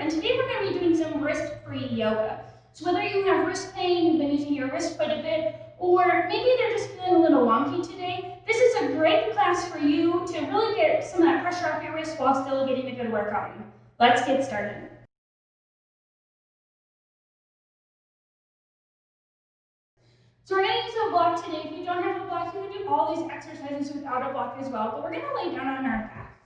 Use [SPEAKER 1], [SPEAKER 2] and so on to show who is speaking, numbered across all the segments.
[SPEAKER 1] and today we're going to be doing some wrist-free yoga. So whether you have wrist pain, you've been using your wrist quite a bit, or maybe they're just feeling a little wonky today, this is a great class for you to really get some of that pressure off your wrist while still getting a good workout in. Let's get started. So we're going to use a block today. If you don't have a block, you can do all these exercises without a block as well, but we're going to lay down on our back.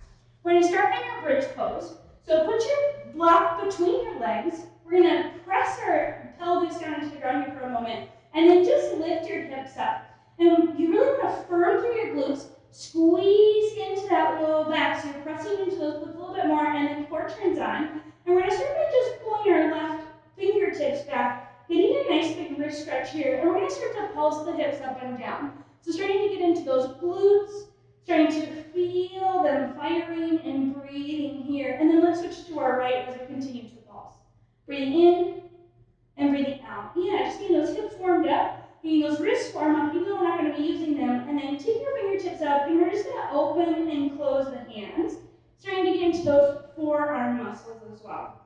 [SPEAKER 1] We're going to start in our bridge pose. So put your block between your legs. We're going to press our pelvis down into the ground here for a moment, and then just lift your hips up. And you really want to firm through your glutes, squeeze into that low back, so you're pressing into those glutes a little bit more, and then core turns on. And we're going to start by just pulling our left fingertips back, getting a nice big wrist stretch here, and we're going to start to pulse the hips up and down. So starting to get into those glutes, starting to feel them firing and breathing here. And then let's switch to our right as we continue to pulse. Breathing in and breathing out. Yeah, just getting those hips warmed up, getting those wrists warmed up, even though we're not going to be using them. And then take your fingertips up, and we're just going to open and close the hands, starting to get into those forearm muscles as well.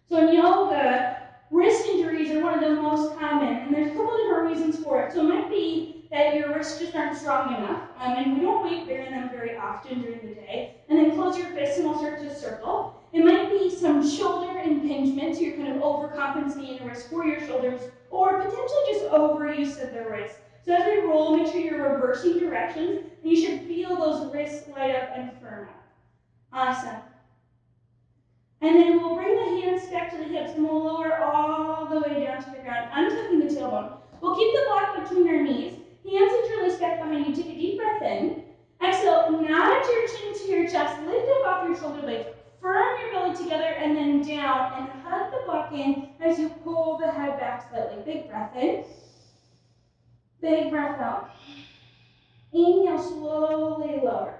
[SPEAKER 1] So in yoga, wrist injuries are one of the most common, and there's a couple different reasons for it. So it might be that your wrists just aren't strong enough, and we don't weight bear them very often during the day. And then close your fists and we'll start to circle. It might be some shoulder impingement, so you're kind of overcompensating the wrist for your shoulders, or potentially just overuse of the wrist. So as we roll, make sure you're reversing directions, and you should feel those wrists light up and firm up. Awesome. And then we'll bring the hands back to the hips, and we'll lower all the way down to the ground, untucking the tailbone. We'll keep the block between our knees. Hands interlace back behind you. Take a deep breath in. Exhale, nod your chin to your chest. Lift up off your shoulder blades. Firm your belly together and then down. And hug the block in as you pull the head back slightly. Big breath in. Big breath out. Inhale, slowly lower.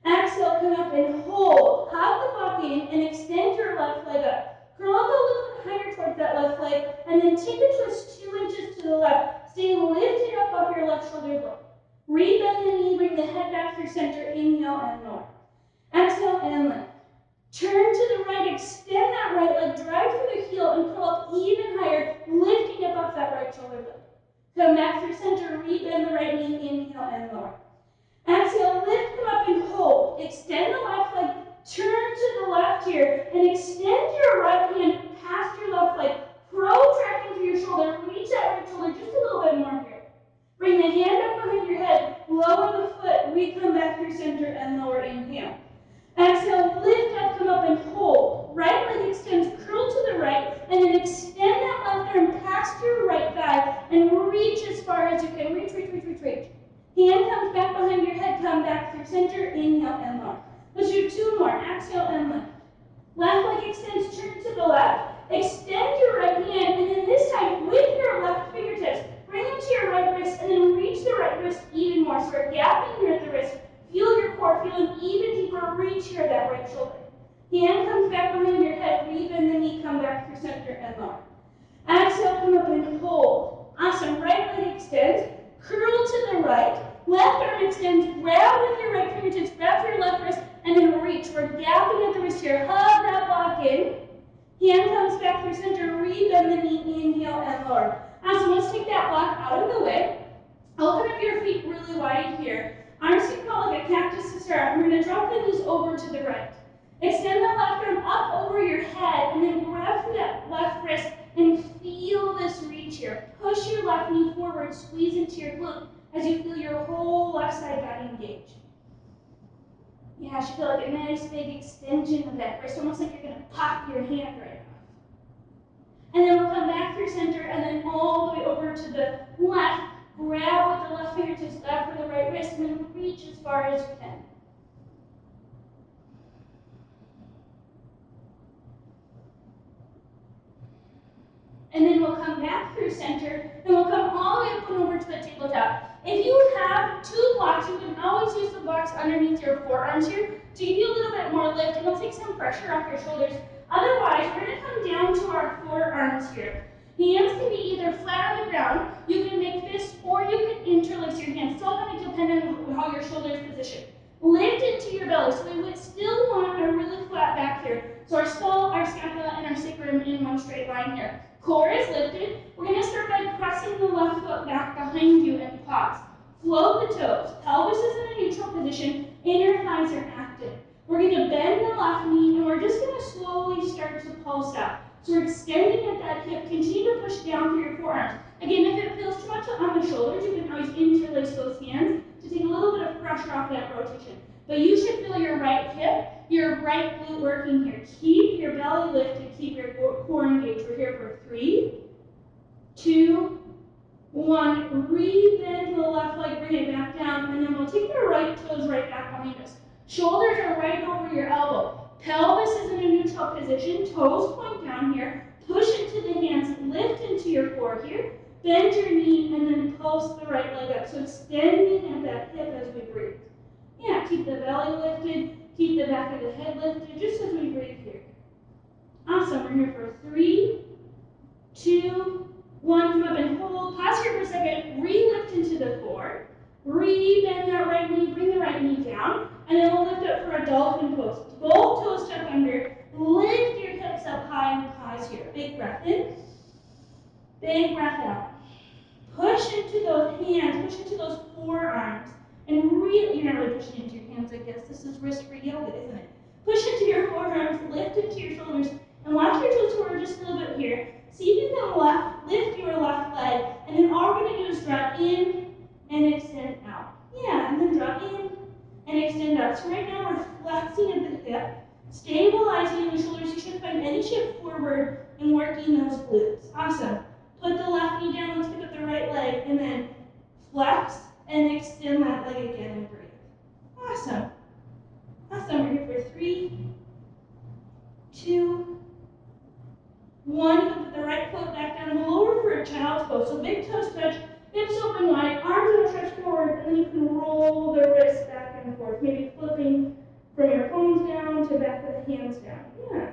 [SPEAKER 1] Exhale, come up and hold. Hug the block in and extend your left leg up. Curl up a little bit higher towards that left leg, and then take a twist 2 inches to the left. Stay lifted up off your left shoulder blade. Rebend the knee, bring the head back through center. Inhale and lower. Exhale and lift. Turn to the right, extend that right leg, drive through the heel, and curl up even higher, lifting up off that right shoulder blade. Come back through center, rebend the right knee, inhale and lower. Exhale, lift, come up and hold. Extend the left leg, turn to the left here, and extend your right hand past your left leg. Protracting through your shoulder, reach that right shoulder just a little bit more here. Bring the hand up behind your head, lower the foot, re-come back through center and lower, inhale. Exhale, lift up, come up and hold. Right leg extends, curl to the right, and then extend that left arm past your right thigh and reach as far as you can. Reach, reach, reach, reach, reach. Hand comes back behind your head, come back through center, inhale and lower. Let's do 2 more, exhale and lift. Left leg extends, turn to the left. Extend your right hand, and then this time with your left fingertips, bring them to your right wrist, and then reach the right wrist even more. So we're gapping here at the wrist. Feel your core, feeling even deeper. Reach here at that right shoulder. Hand comes back behind your head, rebend the knee, come back through center and lower. Exhale, come up and hold. Awesome. Right leg extends, curl to the right. Left arm extends, grab with your right fingertips, grab for your left wrist, and then reach. We're gapping at the wrist here. Hug that block in. Hand comes back through center, rebend the knee, inhale and lower. Awesome, let's take that block out of the way. Open up your feet really wide here. Arms can call like a cactus to start. We're going to drop the knees over to the right. Extend the left arm up over your head, and then grab for that left wrist and feel this reach here. Push your left knee forward, squeeze into your glute as you feel your whole left side body engage. Yeah, I should feel like a nice big extension of that wrist, almost like you're going to pop your hand right off. And then we'll come back through center and then all the way over to the left. Grab with the left fingertips, grab for the right wrist, and then reach as far as you can. And then we'll come back through center, and we'll come all the way up and over to the tabletop. If you have 2 blocks, you can always use the blocks underneath your forearms here to give you a little bit more lift, and it'll take some pressure off your shoulders. Otherwise, we're going to come down to our forearms here. Hands can be either flat on the ground, you can make fists, or you can interlace your hands. It's all going to depend on how your shoulder is positioned. Lift into your belly, so we would still want a really flat back here. So our scapula and our sacrum in one straight line here. Core is lifted. We're going to start by pressing the left foot back behind you and pause. Float the toes. Pelvis is in a neutral position. Inner thighs are active. We're going to bend the left knee, and we're just going to slowly start to pulse out. So we're extending at that hip. Continue to push down through your forearms. Again, if it feels too much on the shoulders, you can always interlace those hands to take a little bit of pressure off that rotation. But you should feel your right hip, your right glute working here. Keep your belly lifted, keep your core engaged. We're here for 3, 2, 1. Re-bend the left leg, bring it back down, and then we'll take the right toes right back behind us. Shoulders are right over your elbow. Pelvis is in a neutral position. Toes point down here. Push into the hands, lift into your core here. Bend your knee, and then pulse the right leg up. So extending at that hip as we breathe. Yeah, keep the belly lifted, keep the back of the head lifted, just as we breathe here. Awesome, we're here for 3, 2, 1. Come up and hold. Pause here for a second. Re-lift into the core. Re-bend that right knee, bring the right knee down, and then we'll lift up for a dolphin pose. Both toes tuck under. Lift your hips up high and pause here. Big breath in. Big breath out. Push into those hands, push into those forearms, and really, you're not really pushing into your hands, I guess. This is wrist for yoga, isn't it? Push into your forearms, lift into your shoulders, and walk your toes forward just a little bit here. See if you can lift your left leg, and then all we're going to do is draw in and extend out. Yeah, and then draw in and extend out. So right now we're flexing at the hip, stabilizing the shoulders. You should find any shift forward and working those glutes. Awesome. Put the left knee down, let's pick up the right leg, and then flex and extend that leg again and breathe. Awesome. Awesome, we're here for 3, 2, 1. You can put the right foot back down and lower for a child's pose. So big toes touch, hips open wide, arms will stretch forward, and then you can roll the wrists back and forth. Maybe flipping from your palms down to back of the hands down. Yeah.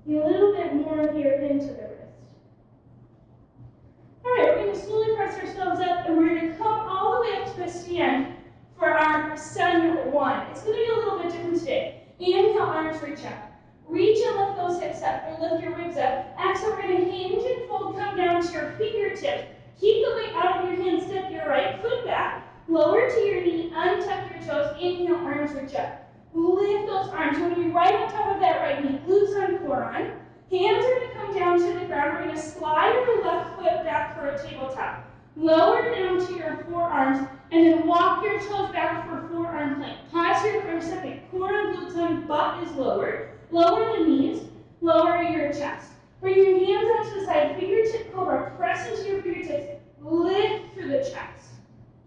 [SPEAKER 1] Get a little bit more here into the wrist. All right, we're going to slowly press ourselves up, and we're going to come all the way up to a stand for our sun 1. It's going to be a little bit different today. Inhale, arms reach up. Reach and lift those hips up, or lift your ribs up. Exhale, we're going to hinge and fold, come down to your fingertips. Keep the weight out of your hands, step your right foot back. Lower to your knee, untuck your toes. Inhale, arms reach up. Lift those arms. We're going to be right on top of that right knee, glutes on, core on. Hands are going to come down to the ground. We're going to slide your left foot back for a tabletop. Lower down to your forearms, and then walk your toes back for forearm plank. Pause here for a second. Core on, glutes on, butt is lowered. Lower the knees, lower your chest. Bring your hands out to the side, fingertip cobra. Press into your fingertips. Lift through the chest.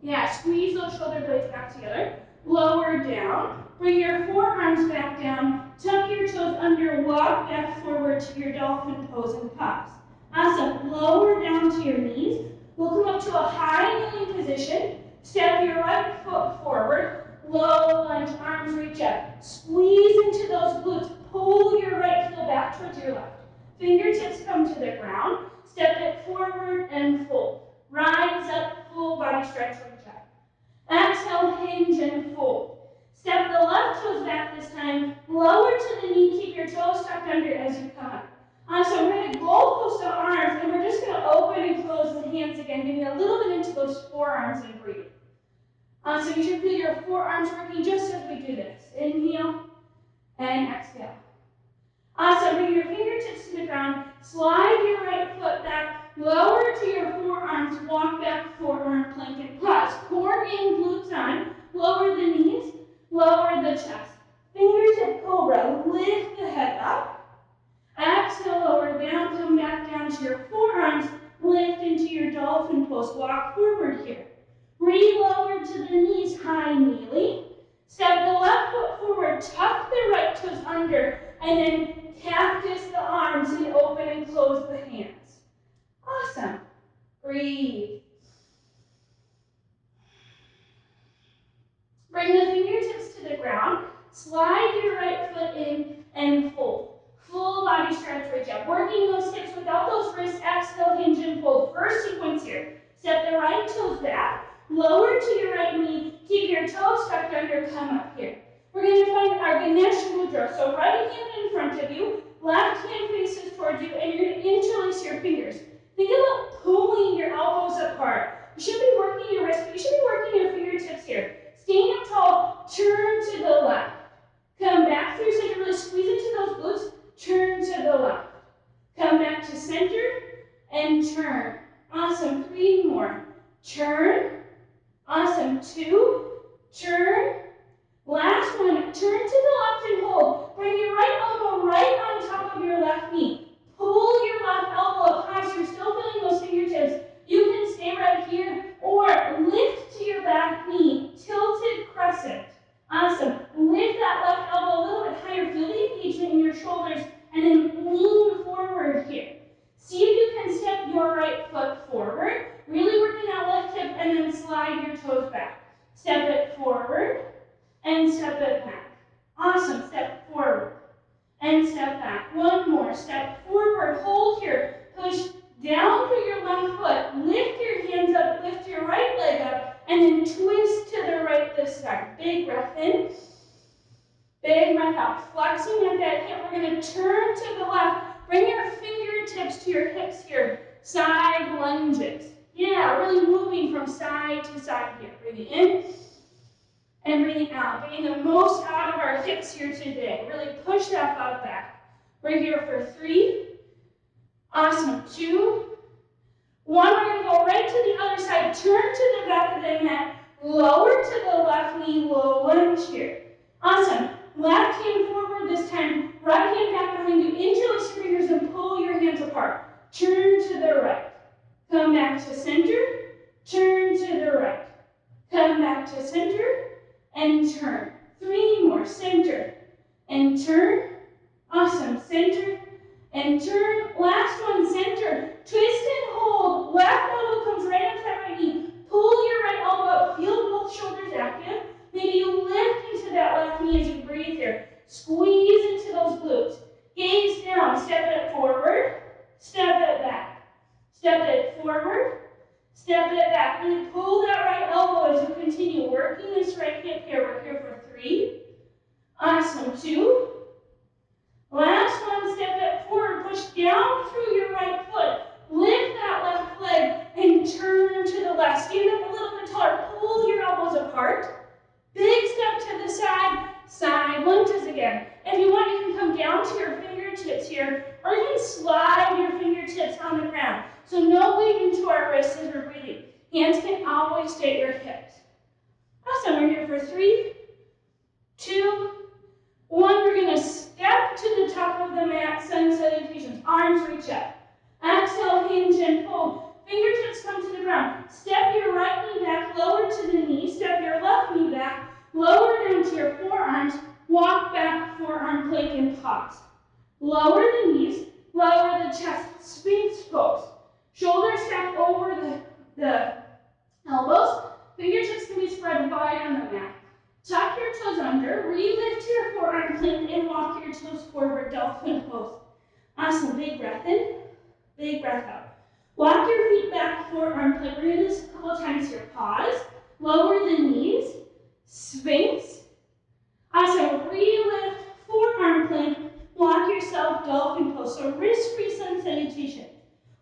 [SPEAKER 1] Yeah, squeeze those shoulder blades back together. Lower down. Bring your forearms back down. Tuck your toes under. Walk back forward to your dolphin pose and pause. Awesome. Lower down to your knees. We'll come up to a high kneeling position. Step your right foot forward. Low lunge, arms reach up. Squeeze into those glutes. Pull your right heel back towards your left. Fingertips come to the ground. Step it forward and fold. Rise up, full body stretch, reach up. Exhale, hinge and fold. Step the left toes back this time. Lower to the knee. Keep your toes tucked under as you come up. So we're going to goalpost the arms, and we're just going to open and close the hands again, getting a little bit into those forearms and breathe. So you should feel your forearms working just as we do this. Inhale and exhale. So bring your fingertips to the ground. Slide your right foot back. Lower to your forearms. Walk back, forearm plank and pause. Core in, glutes on. Lower the knees. Lower the chest. Fingertip cobra. Lift the head up. Exhale, lower down. Come back down to your forearms. Lift into your dolphin pose. Walk forward here. Relower to the knees, high kneeling. Step the left foot forward, tuck the right toes under, and then cactus the arms and open and close the hands. Awesome. Breathe. Bring the fingertips to the ground. Slide your right foot in and fold. Full body stretch, reach up. Working those hips without those wrists. Exhale, hinge and fold. First sequence here. Step the right toes back. Lower to your right knee. Keep your toes tucked under. Come up here. We're going to find our Ganesh Mudra. So right hand in front of you. Left hand faces towards you, and you're going to interlace your fingers. Think about pulling your elbows apart. You should be working your wrist, but you should be working your fingertips here. Staying up tall, turn to the left. Come back through center, really squeeze into those glutes, turn to the left. Come back to center, and turn. Awesome, 3 more. Turn. Awesome, 2, turn. Last one, turn to the left and hold. Bring your right elbow right on top of your left knee. Pull your left elbow up high so you're still feeling those fingertips. You can stay right here or lift to your back knee, tilted crescent. Awesome. Lift that left elbow a little bit higher. Feel the engagement in your shoulders and then lean forward here. See if you can step your right foot forward. Really working that left hip and then slide your toes back. Step it forward and step it back. Awesome. Step forward and step back. One more. Step forward. Hold here. Push down through your left foot. Lift your hands up. Lift your right leg up. And then twist to the right this time. Big breath in. Big breath out. Flexing at that hip. We're going to turn to the left. Bring your fingertips to your hips here. Side lunges. Yeah, really moving from side to side here. Breathing in and breathing out. Getting the most out of our hips here today. Really push that butt back. We're here for 3. Awesome. 2. 1. We're going to go right to the other side. Turn to the back of the mat. Lower to the left knee. Low lunge here. Awesome. Left hand forward this time. Right hand back behind you. Interlace your fingers and pull your hands apart. Turn to the right. Come back to center. Turn to the right. Come back to center and turn. 3 more. Center and turn. Awesome. Center and turn. Last one. Center. Twist and hold. Left elbow comes right up to that right knee. Pull your right elbow up. Feel both shoulders active. Maybe you lift into that left knee as you breathe here. Squeeze into those glutes. Gaze down. Step it forward. Step it back. Step it forward. Step it back. Really pull that right elbow as you continue working this right hip here. We're here for 3. Awesome. 2. Last one. Step it forward. Push down through your right foot. Lift that left leg and turn to the left. Stand up a little bit taller. Pull your elbows apart. Big step to the side. Side lunges again. If you want, you can come down to your fingertips here, or you can slide your fingertips on the ground. So no weight into our wrists as we're breathing. Hands can always stay at your hips. Awesome. We're here for 3, 2, 1. We're going to step to the top of the mat. Sun salutations. Arms reach up. Exhale, hinge and fold. Fingertips come to the ground. Step your right knee back, lower to the knee. Step your left knee back, lower down to your forearms. Walk back, forearm plank and pause. Lower the knees, lower the chest, Sphinx pose. Shoulders stack over the elbows. Fingertips can be spread wide on the mat. Tuck your toes under, re-lift your forearm plank and walk your toes forward, Dolphin Pose. Awesome, big breath in, big breath out. Walk your feet back, forearm plank. We're going to do this a couple times here. Pause, lower the knees, Sphinx. Awesome, re-lift, forearm plank, walk yourself, Dolphin Pose. So wrist-free sun salutation.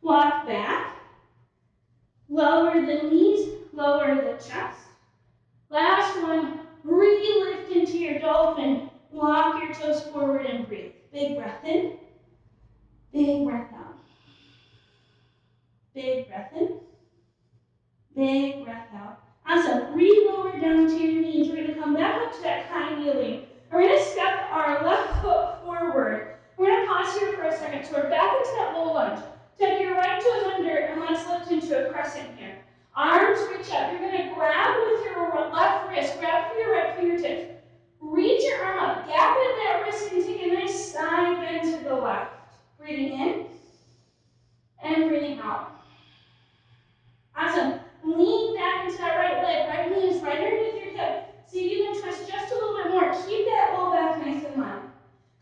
[SPEAKER 1] Walk back, lower the knees, lower the chest. Last one, re-lift into your dolphin. Walk your toes forward and breathe. Big breath in, big breath out. Big breath in, big breath out. Awesome. Re-lower down to your knees. We're going to come back up to that high kneeling. We're going to step our left foot forward. We're going to pause here for a second. So we're back into that low lunge. Take your right toes under and let's lift into a crescent here. Arms reach up. You're going to grab with your left wrist. Grab for your right fingertips. Reach your arm up. Gap in that wrist and take a nice side bend to the left. Breathing in and breathing out. Awesome. Lean back into that right leg. Right knee is right underneath your hip. See if you can twist just a little bit more. Keep that low back nice and low.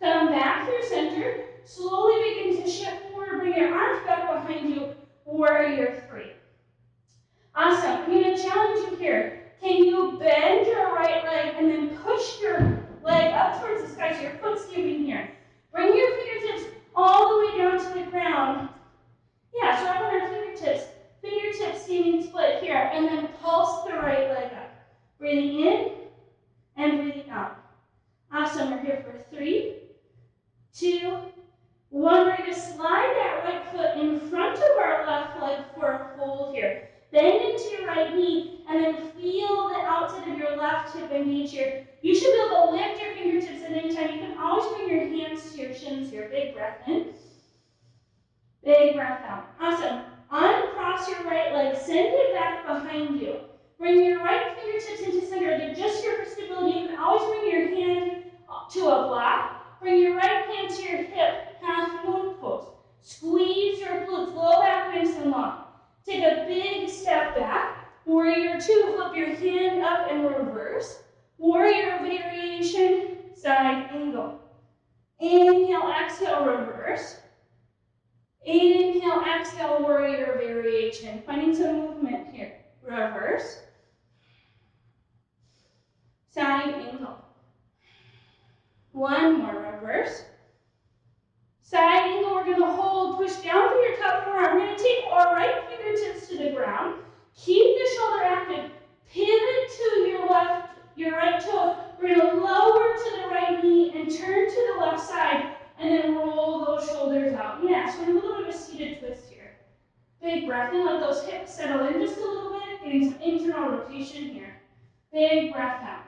[SPEAKER 1] Come back through center. Slowly begin to shift forward. Bring your arms back behind you. Warrior 3. Awesome. I'm going to challenge you here. Can you bend your right leg and then push your leg up towards the sky so your foot's skipping here? Bring your fingertips Awesome, we're here for 3, 2, 1. We're going to slide that right foot in front of our left leg for a hold here. Bend into your right knee and then feel the outside of your left hip engage here. You should be able to lift your fingertips at any time. You can always bring your hands to your shins here. Big breath in. Big breath out. Awesome. Uncross your right leg. Send it back behind you. Bring your right fingertips into center. Adjust your for stability. You can always bring your hand to a block. Bring your right hand to your hip. Half moon pose. Squeeze your glutes. Low back nice and long. Take a big step back. Warrior 2. Flip your hand up and reverse. Warrior variation. Side angle. Inhale, exhale, reverse. Inhale, exhale, warrior variation. Finding some movement here. Reverse. Side angle. One more, reverse. Side angle, we're going to hold, push down through your top forearm. We're going to take our right fingertips to the ground. Keep the shoulder active. Pivot to your left, your right toe. We're going to lower to the right knee and turn to the left side. And then roll those shoulders out. Yeah, so we're in a little bit of a seated twist here. Big breath in, let those hips settle in just a little bit, getting some internal rotation here. Big breath out.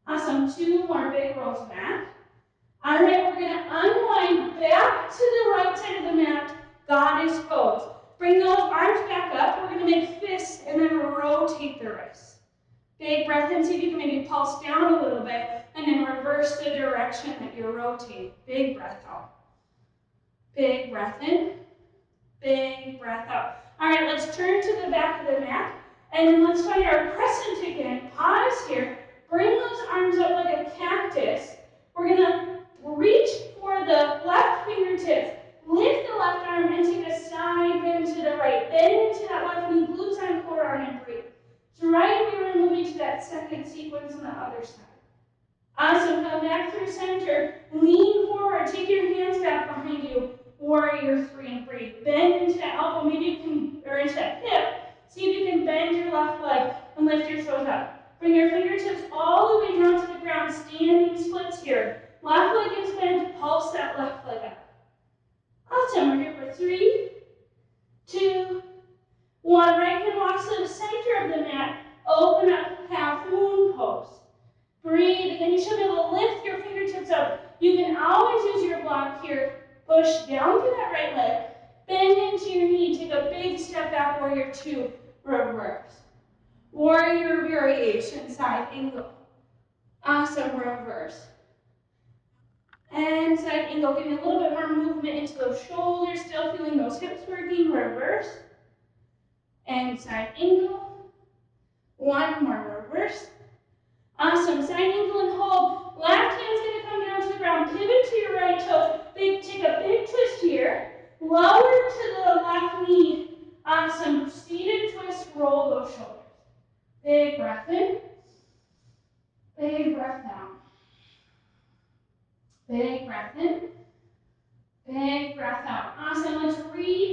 [SPEAKER 1] Awesome, 2 more big rolls back. All right, we're gonna unwind back to the right side of the mat, goddess pose. Bring those arms back up, we're gonna make fists and then rotate the wrists. Big breath in, see if you can maybe pulse down a little bit, and then reverse the direction that you're rotating. Big breath out. Big breath in. Big breath out. All right, let's turn to the back of the mat, and let's find our crescent again. Pause here. Bring those arms up like a cactus. We're gonna reach for the left fingertips. Lift the left arm and take a side bend to the right. Bend into that left knee, glutes on forearm, and breathe. So right away, we're moving to that second sequence on the other side. Awesome. Come back through center. Lean forward. Take your hands back behind you. Warrior 3 and breathe. Bend into that elbow, maybe you can, or into that hip. See if you can bend your left leg and lift your toes up. Bring your fingertips all the way down to the ground, standing splits here. Left leg is bent, pulse that left leg up. Awesome, we're here for 3, 2, 1. Right hand walks to the center of the mat. Open up, half moon pose. Breathe, again, you should be able to lift your fingertips up. You can always use your block here. Push down through that right leg, bend into your knee, take a big step back, warrior 2, reverse. Warrior variation, side angle. Awesome, reverse. And side angle, getting a little bit more movement into those shoulders, still feeling those hips working, reverse. And side angle. One more, reverse. Awesome, side angle and hold. Left hand's gonna come down to the ground, pivot to your right toe. Take a big twist here. Lower to the left knee. Awesome, seated twist, roll those shoulders. Big breath in. Big breath out. Big breath in. Big breath out. Awesome, let's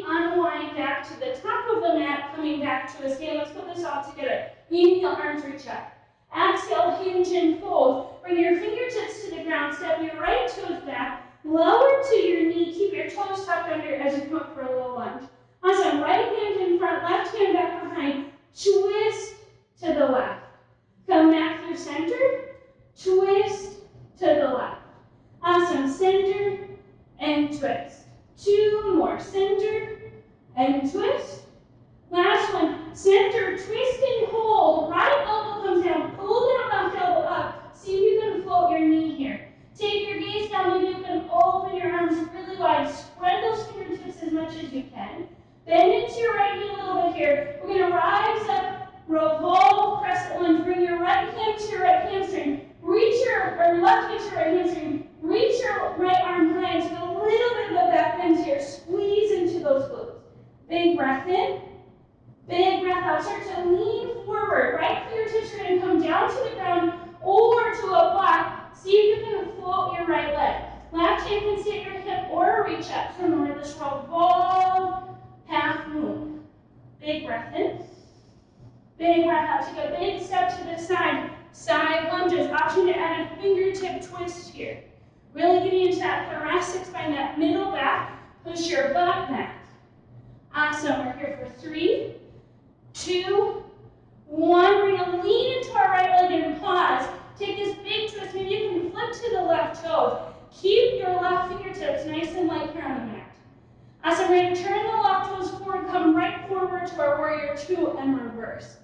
[SPEAKER 1] unwind back to the top of the mat, coming back to a stand. Let's put this all together. Inhale, arms reach up. Exhale, hinge and fold. Bring your fingertips to the ground. Step your right toes back. Lower to your knee. Keep your toes tucked under as you come up for a little lunge. Awesome. Right hand in front, left hand back behind. Twist to the left. Come back through center. Twist to the left. Awesome. Center and twist. 2 more. Center and twist. Last one, center, twist and hold. Right elbow comes down, pull that left elbow up. See if you can float your knee here. Take your gaze down, maybe you can open your arms really wide. Spread those fingertips as much as you can. Bend into your right knee a little bit here. We're gonna rise up, revolve, crescent lunge. Bring your right hand to your right hamstring. Reach or left hand to your right hamstring. Reach your right arm high and take a little bit of a back bend here. Squeeze into those glutes. Big breath in. Big breath out. Start to lean forward. Right fingertips are going to come down to the ground or to a block. See if you can float your right leg. Left hand can stay at your hip or reach up. So remember this revolve, half moon. Big breath in. Big breath out. Take a big step to the side. side lunges. Option to add a fingertip twist here. Really getting into that thoracic spine, that middle back. Push your butt back. Awesome. We're here for 3, 2, 1. We're going to lean into our right leg and pause. Take this big twist. Maybe you can flip to the left toes. Keep your left fingertips nice and light here on the mat. Awesome. We're going to turn the left toes forward, come right forward to our warrior 2 and reverse.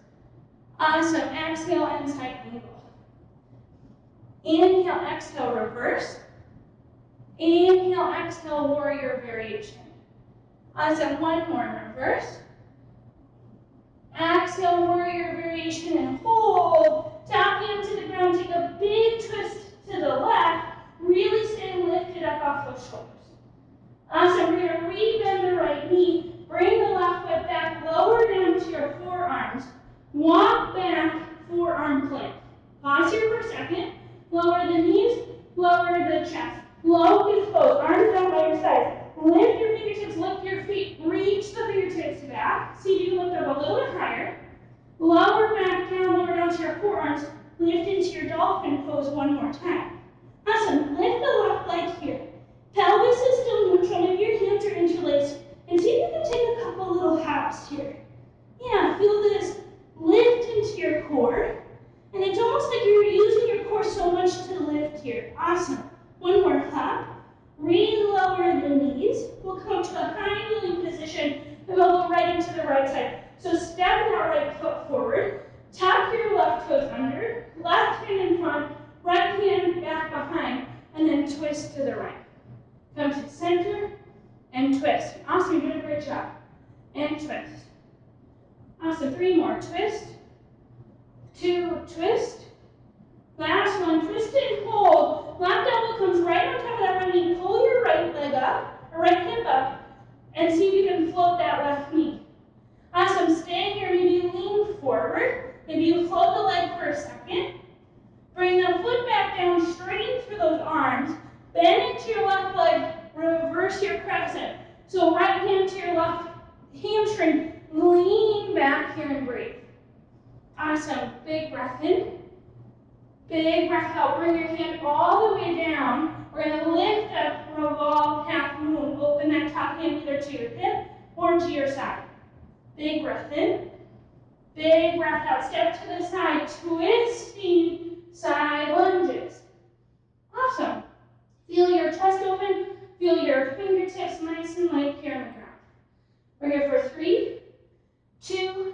[SPEAKER 1] Awesome. Exhale and side angle. Inhale, exhale, reverse. Inhale, exhale, warrior variation. Awesome. One more, reverse. Exhale, warrior variation, and hold. Tap into the ground, take a big twist to the left. Really stay lifted up off those shoulders. Awesome. We're going to rebend the right knee. Bring the left foot back, lower down to your forearms. Walk back, forearm plank. Pause here for a second. Lower the knees, lower the chest. Locust pose, arms down by your sides. Lift your fingertips, lift your feet. Reach the fingertips back. See if you can lift up a little bit higher. Lower back down, lower down to your forearms. Lift into your dolphin pose one more time. Awesome. Lift the left leg here. Pelvis is still neutral. Maybe your hands are interlaced. And see if you can take a couple little hops here. Yeah, feel this lift into your core. And it's almost like you're using your core so much to lift here. Awesome. One more hop. Re-lower the knees. We'll come to a high kneeling position and we'll go right into the right side. So step that right foot forward. Tap your left toes under. Left hand in front. Right hand back behind. And then twist to the right. Come to center and twist. Awesome. You're doing a great job. And twist. Awesome. 3 more. Twist. 2, twist. Last one, twist and hold. Left elbow comes right on top of that right knee. Pull your right leg up, or right hip up, and see if you can float that left knee. Awesome, stay here, maybe lean forward. Maybe you float the leg for a second. Bring the foot back down, straighten through those arms. Bend into your left leg, reverse your crescent. So right hand to your left hamstring, lean back here and breathe. Awesome, big breath in. Big breath out. Bring your hand all the way down. We're going to lift up, revolve, half moon. Open that top hand either to your hip or to your side. Big breath in. Big breath out. Step to the side. Twisting side lunges. Awesome. Feel your chest open. Feel your fingertips nice and light here on the ground. We're here for 3, 2,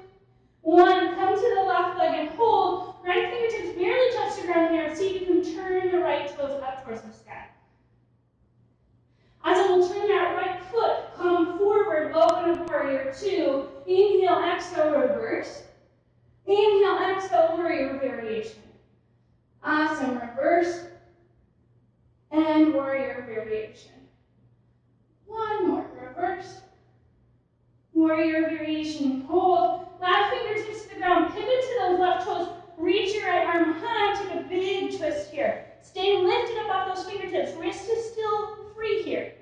[SPEAKER 1] 1. Come to the left leg and hold. Right fingertips barely touch the ground here. See if you can turn the right toes up towards the sky. Awesome. We'll turn that right foot. Come forward. Open up warrior 2. Inhale, exhale, reverse. Inhale, exhale, warrior variation. Awesome. Reverse. And warrior variation. One more. Reverse. Warrior variation. Hold. Left fingertips to the ground. Pivot to those left toes. Reach your right arm high. Take a big twist here. Stay lifted up off those fingertips. Wrist is still free here.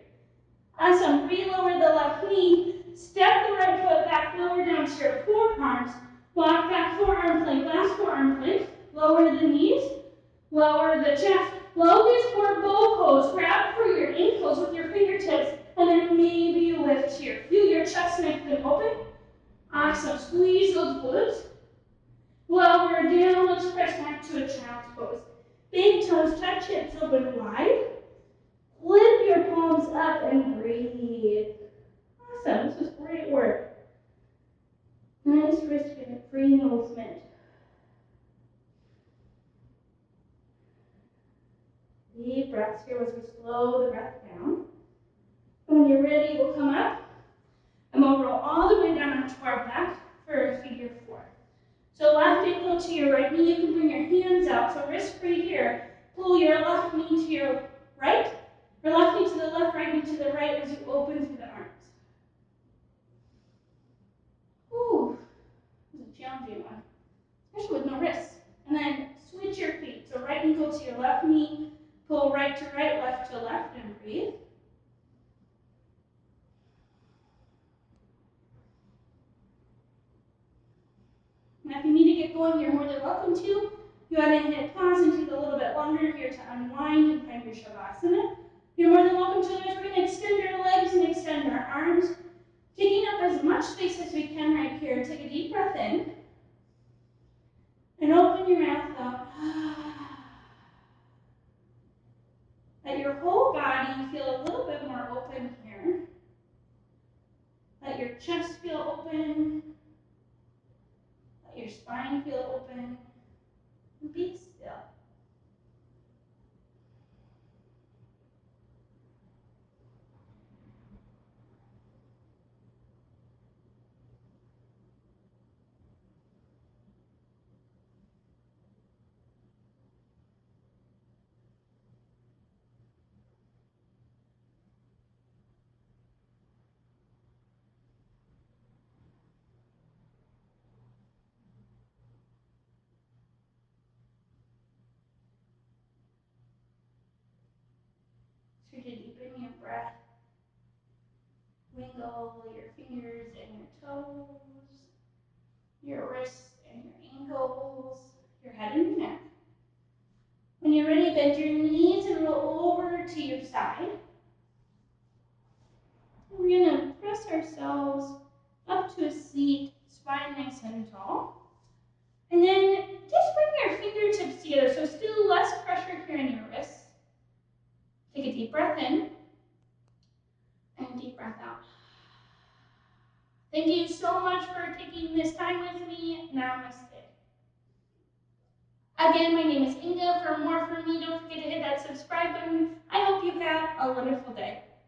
[SPEAKER 1] Awesome. Relower the left knee. Step the right foot back. Lower down to your forearms. Walk back forearm plank. Last forearm plank. Lower the knees. Lower the chest. Locust or bow pose. Grab for your ankles with your fingertips. And then maybe lift here. Feel your chest nice and open. Awesome. Squeeze those glutes. Lower down. Let's press back to a child's pose. Big toes touch, hips open wide. Lift your palms up and breathe. Awesome. This was great work. Nice wrist free movement. Deep breaths here as we slow the breath down. When you're ready, we'll come up and we'll roll all the way down onto our back for a figure 4. So left ankle to your right knee, you can bring your hands out. So wrist free here. Pull your left knee to your right, your left knee to the left, right knee to the right as you open through the arms. Ooh, this is a challenging one, especially with no wrists. And then switch your feet. So right ankle to your left knee, pull right to right, left to left, and breathe. Now if you need to get going, you're more than welcome to. You want to hit pause and take a little bit longer here to unwind and find your Shavasana. You're more than welcome to it. We're going to extend our legs and extend our arms, taking up as much space as we can right here. Take a deep breath in and open your mouth out. Let your whole body feel a little bit more open here. Let your chest feel open. Let your spine feel open. And be still. Start to deepen your breath. Wiggle your fingers and your toes, your wrists and your ankles, your head and your neck. When you're ready, bend your knees and roll over to your side. We're going to press ourselves up to a seat, spine nice and tall. And then just bring your fingertips together, so still less pressure here in your wrists. Take a deep breath in and a deep breath out. Thank you so much for taking this time with me. Namaste. Again, my name is Inga. For more from me, don't forget to hit that subscribe button. I hope you have a wonderful day.